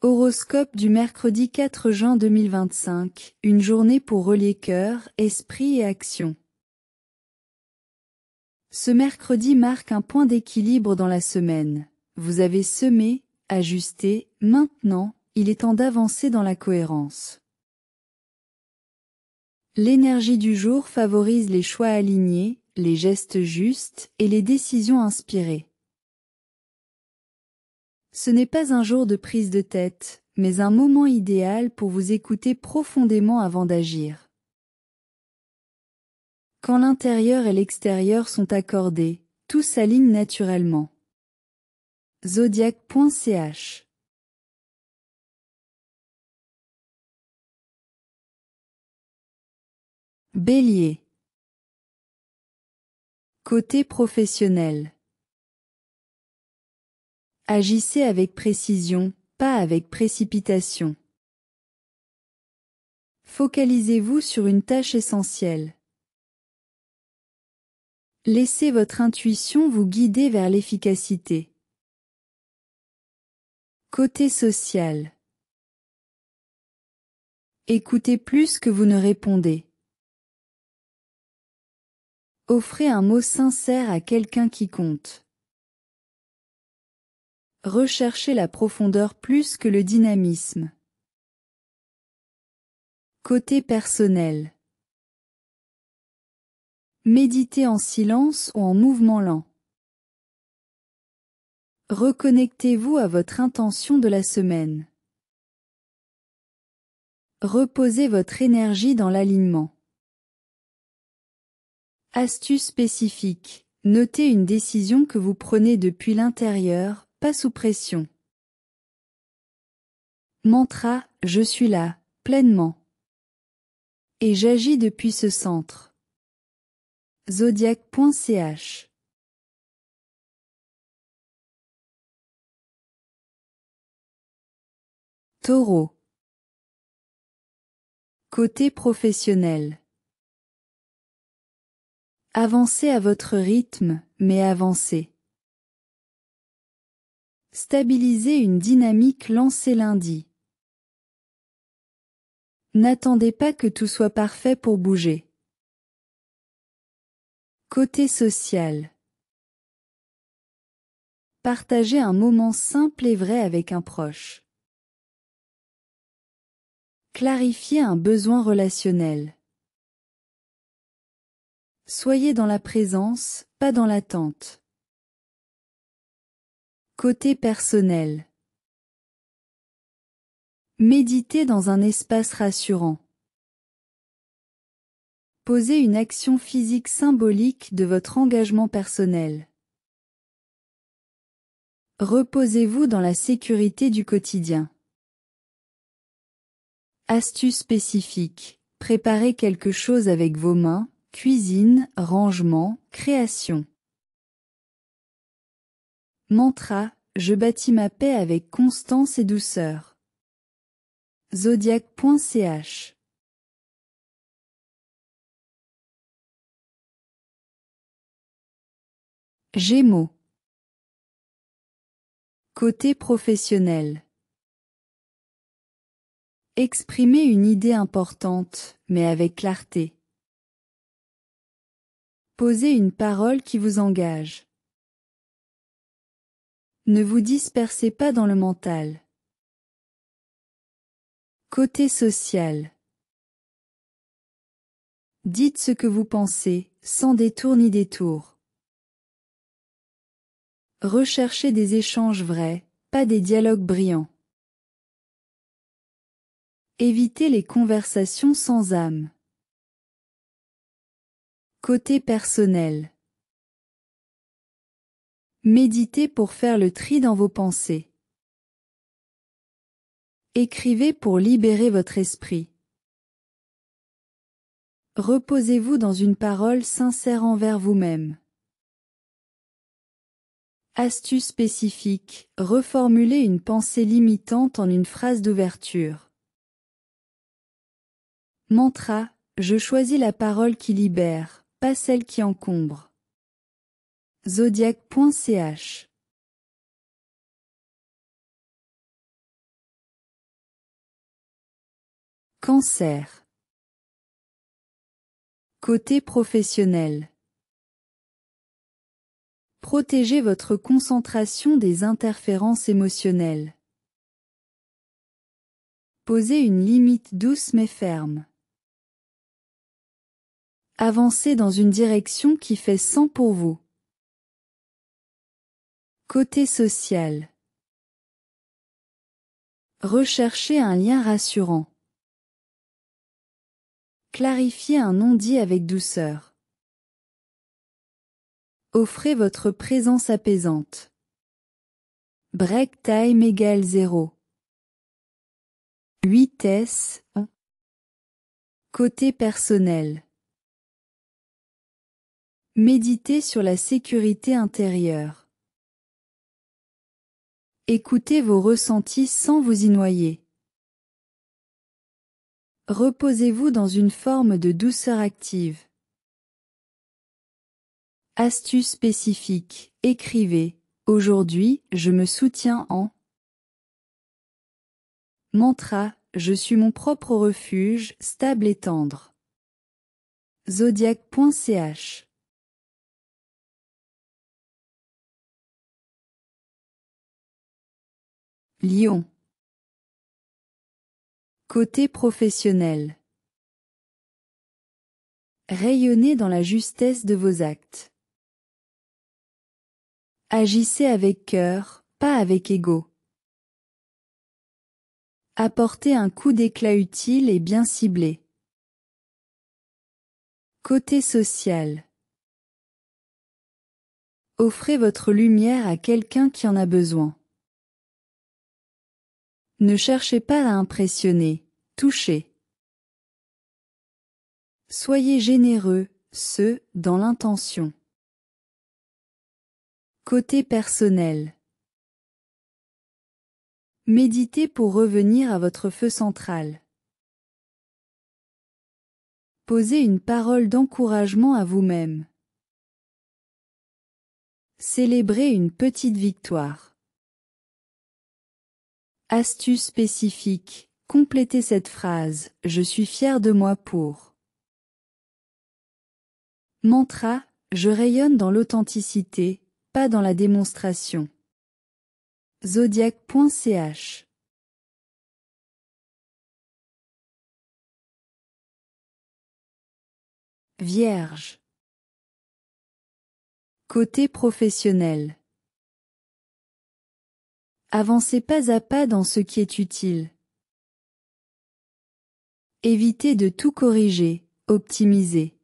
Horoscope du mercredi 4 juin 2025, une journée pour relier cœur, esprit et action. Ce mercredi marque un point d'équilibre dans la semaine. Vous avez semé, ajusté, maintenant, il est temps d'avancer dans la cohérence. L'énergie du jour favorise les choix alignés, les gestes justes et les décisions inspirées. Ce n'est pas un jour de prise de tête, mais un moment idéal pour vous écouter profondément avant d'agir. Quand l'intérieur et l'extérieur sont accordés, tout s'aligne naturellement. Zodiac.ch. Bélier. Côté professionnel. Agissez avec précision, pas avec précipitation. Focalisez-vous sur une tâche essentielle. Laissez votre intuition vous guider vers l'efficacité. Côté social. Écoutez plus que vous ne répondez. Offrez un mot sincère à quelqu'un qui compte. Recherchez la profondeur plus que le dynamisme. Côté personnel. Méditez en silence ou en mouvement lent. Reconnectez-vous à votre intention de la semaine. Reposez votre énergie dans l'alignement. Astuce spécifique. Notez une décision que vous prenez depuis l'intérieur, pas sous pression. Mantra, je suis là, pleinement. Et j'agis depuis ce centre. Zodiac.ch. Taureau. Côté professionnel. Avancez à votre rythme, mais avancez. Stabilisez une dynamique lancée lundi. N'attendez pas que tout soit parfait pour bouger. Côté social. Partagez un moment simple et vrai avec un proche. Clarifiez un besoin relationnel. Soyez dans la présence, pas dans l'attente. Côté personnel. Méditez dans un espace rassurant. Posez une action physique symbolique de votre engagement personnel. Reposez-vous dans la sécurité du quotidien. Astuce spécifique. Préparez quelque chose avec vos mains, cuisine, rangement, création. Mantra, je bâtis ma paix avec constance et douceur. Zodiac.ch. Gémeaux. Côté professionnel. Exprimez une idée importante, mais avec clarté. Posez une parole qui vous engage. Ne vous dispersez pas dans le mental. Côté social. Dites ce que vous pensez, sans détour ni détour. Recherchez des échanges vrais, pas des dialogues brillants. Évitez les conversations sans âme. Côté personnel. Méditez pour faire le tri dans vos pensées. Écrivez pour libérer votre esprit. Reposez-vous dans une parole sincère envers vous-même. Astuce spécifique, reformulez une pensée limitante en une phrase d'ouverture. Mantra, je choisis la parole qui libère, pas celle qui encombre. Zodiac.ch. Cancer. Côté professionnel. Protégez votre concentration des interférences émotionnelles. Posez une limite douce mais ferme. Avancez dans une direction qui fait sens pour vous. Côté social. Recherchez un lien rassurant. Clarifiez un non-dit avec douceur. Offrez votre présence apaisante. Break time égale 0. 8S. Côté personnel. Méditez sur la sécurité intérieure. Écoutez vos ressentis sans vous y noyer. Reposez-vous dans une forme de douceur active. Astuce spécifique. Écrivez. Aujourd'hui, je me soutiens en. Mantra. Je suis mon propre refuge, stable et tendre. Zodiac.ch. Lion. Côté professionnel. Rayonnez dans la justesse de vos actes. Agissez avec cœur, pas avec ego. Apportez un coup d'éclat utile et bien ciblé. Côté social. Offrez votre lumière à quelqu'un qui en a besoin. Ne cherchez pas à impressionner, touchez. Soyez généreux, dans l'intention. Côté personnel. Méditez pour revenir à votre feu central. Posez une parole d'encouragement à vous-même. Célébrez une petite victoire. Astuce spécifique. Complétez cette phrase. Je suis fier de moi pour. Mantra. Je rayonne dans l'authenticité, pas dans la démonstration. Zodiac.ch. Vierge. Côté professionnel. Avancez pas à pas dans ce qui est utile. Évitez de tout corriger, optimiser.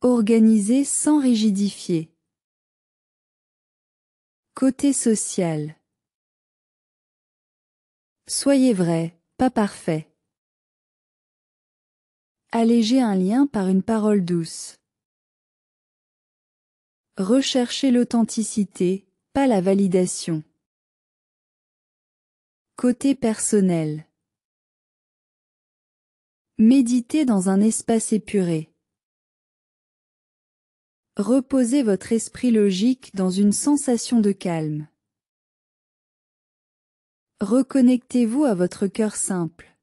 Organisez sans rigidifier. Côté social. Soyez vrai, pas parfait. Allégez un lien par une parole douce. Recherchez l'authenticité, pas la validation. Côté personnel. Méditez dans un espace épuré. Reposez votre esprit logique dans une sensation de calme. Reconnectez-vous à votre cœur simple.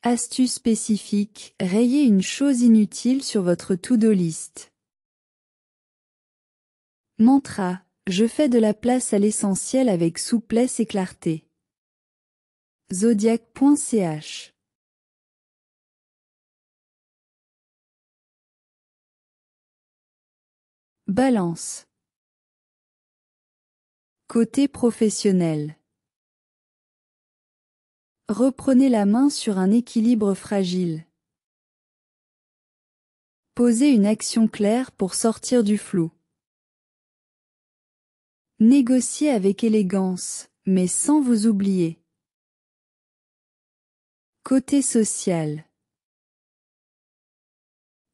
Astuce spécifique. Rayez une chose inutile sur votre to-do list. Mantra. Je fais de la place à l'essentiel avec souplesse et clarté. Zodiac.ch. Balance. Côté professionnel. Reprenez la main sur un équilibre fragile. Posez une action claire pour sortir du flou. Négociez avec élégance, mais sans vous oublier. Côté social.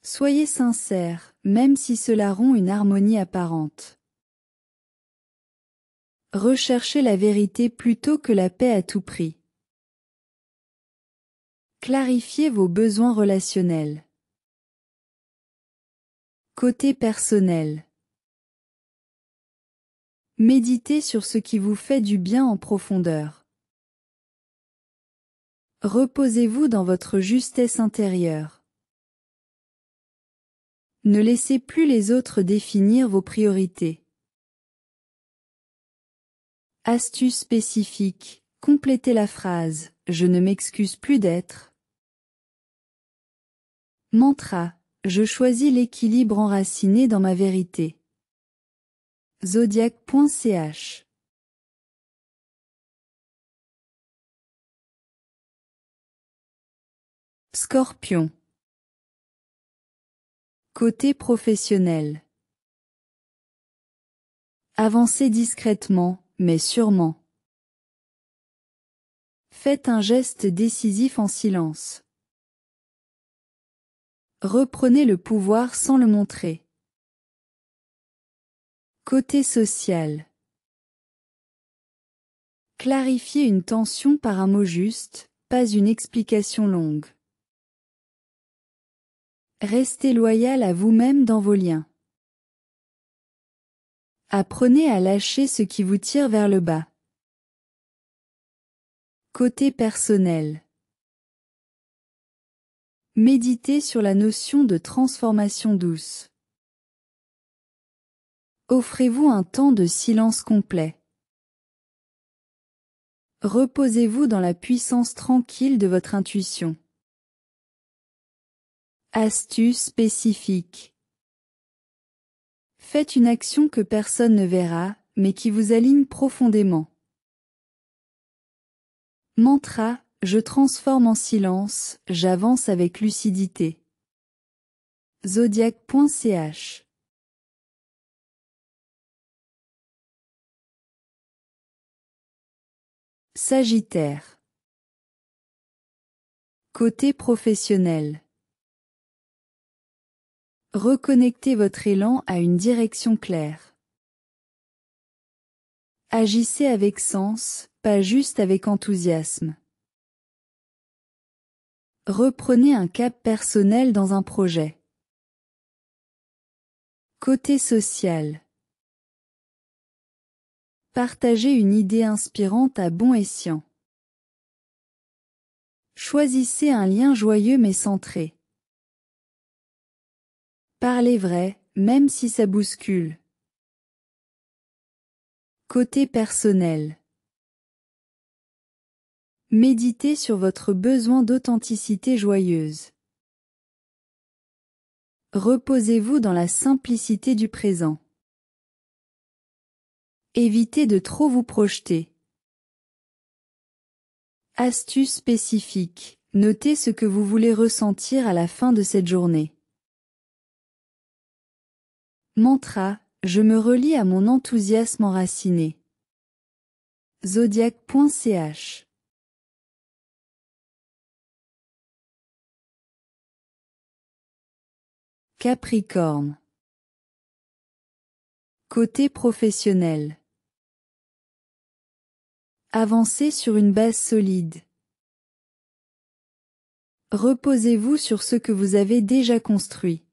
Soyez sincère, même si cela rompt une harmonie apparente. Recherchez la vérité plutôt que la paix à tout prix. Clarifiez vos besoins relationnels. Côté personnel. Méditez sur ce qui vous fait du bien en profondeur. Reposez-vous dans votre justesse intérieure. Ne laissez plus les autres définir vos priorités. Astuce spécifique. Complétez la phrase « Je ne m'excuse plus d'être ». Mantra. Je choisis l'équilibre enraciné dans ma vérité. Zodiac.ch. Scorpion. Côté professionnel. Avancez discrètement, mais sûrement. Faites un geste décisif en silence. Reprenez le pouvoir sans le montrer. Côté social. Clarifiez une tension par un mot juste, pas une explication longue. Restez loyal à vous-même dans vos liens. Apprenez à lâcher ce qui vous tire vers le bas. Côté personnel. Méditez sur la notion de transformation douce. Offrez-vous un temps de silence complet. Reposez-vous dans la puissance tranquille de votre intuition. Astuce spécifique. Faites une action que personne ne verra, mais qui vous aligne profondément. Mantra. Je transforme en silence, j'avance avec lucidité. Zodiac.ch. Sagittaire. Côté professionnel. Reconnectez votre élan à une direction claire. Agissez avec sens, pas juste avec enthousiasme. Reprenez un cap personnel dans un projet. Côté social. Partagez une idée inspirante à bon escient. Choisissez un lien joyeux mais centré. Parlez vrai, même si ça bouscule. Côté personnel. Méditez sur votre besoin d'authenticité joyeuse. Reposez-vous dans la simplicité du présent. Évitez de trop vous projeter. Astuce spécifique. Notez ce que vous voulez ressentir à la fin de cette journée. Mantra. Je me relie à mon enthousiasme enraciné. Zodiac.ch. Capricorne. Côté professionnel. Avancez sur une base solide. Reposez-vous sur ce que vous avez déjà construit.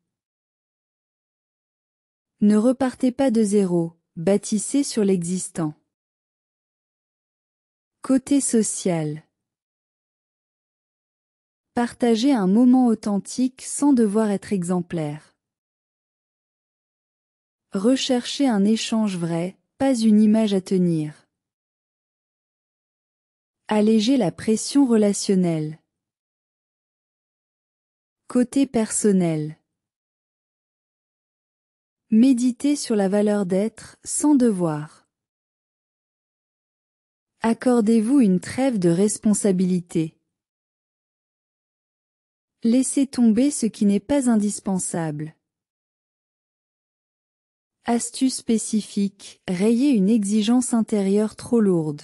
Ne repartez pas de zéro, bâtissez sur l'existant. Côté social. Partagez un moment authentique sans devoir être exemplaire. Recherchez un échange vrai, pas une image à tenir. Allégez la pression relationnelle. Côté personnel. Méditez sur la valeur d'être, sans devoir. Accordez-vous une trêve de responsabilité. Laissez tomber ce qui n'est pas indispensable. Astuce spécifique, rayez une exigence intérieure trop lourde.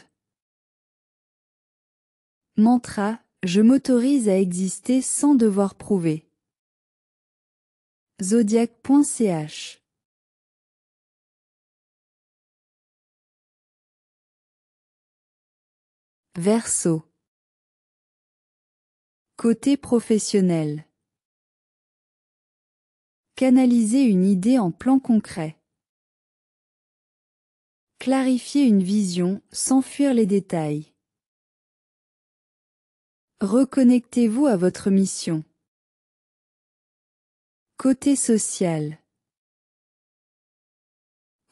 Mantra, je m'autorise à exister sans devoir prouver. Zodiac.ch. Verseau. Côté professionnel. Canalisez une idée en plan concret. Clarifiez une vision sans fuir les détails. Reconnectez-vous à votre mission. Côté social.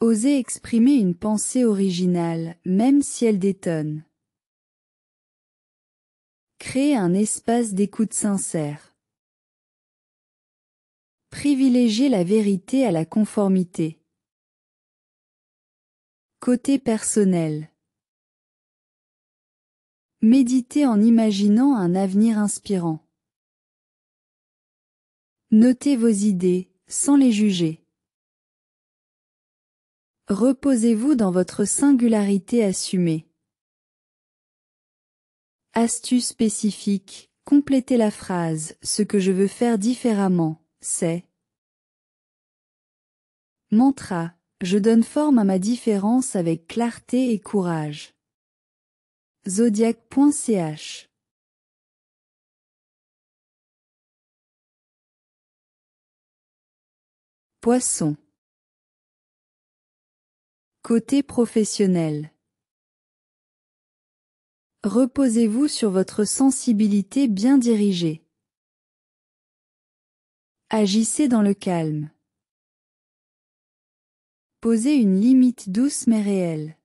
Osez exprimer une pensée originale, même si elle détonne. Créez un espace d'écoute sincère. Privilégiez la vérité à la conformité. Côté personnel. Méditez en imaginant un avenir inspirant. Notez vos idées, sans les juger. Reposez-vous dans votre singularité assumée. Astuce spécifique, complétez la phrase « Ce que je veux faire différemment, c'est… » Mantra, je donne forme à ma différence avec clarté et courage. Zodiac.ch. Poisson. Côté professionnel. Reposez-vous sur votre sensibilité bien dirigée. Agissez dans le calme. Posez une limite douce mais réelle.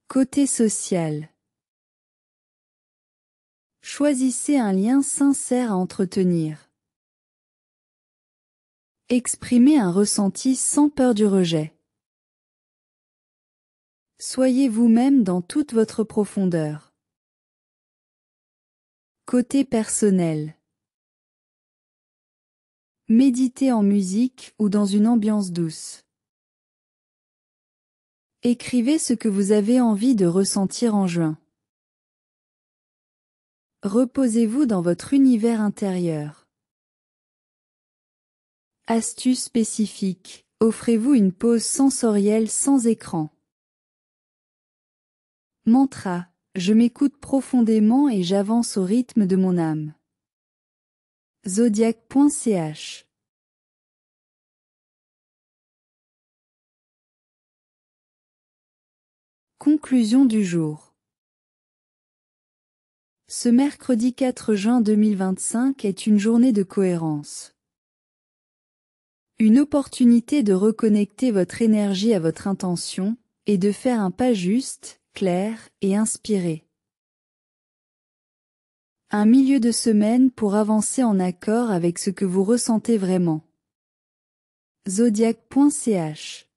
Côté social. Choisissez un lien sincère à entretenir. Exprimez un ressenti sans peur du rejet. Soyez vous-même dans toute votre profondeur. Côté personnel. Méditez en musique ou dans une ambiance douce. Écrivez ce que vous avez envie de ressentir en juin. Reposez-vous dans votre univers intérieur. Astuce spécifique, offrez-vous une pause sensorielle sans écran. Mantra, je m'écoute profondément et j'avance au rythme de mon âme. Zodiac.ch. Conclusion du jour. Ce mercredi 4 juin 2025 est une journée de cohérence. Une opportunité de reconnecter votre énergie à votre intention, et de faire un pas juste, clair et inspiré. Un milieu de semaine pour avancer en accord avec ce que vous ressentez vraiment. Zodiac.ch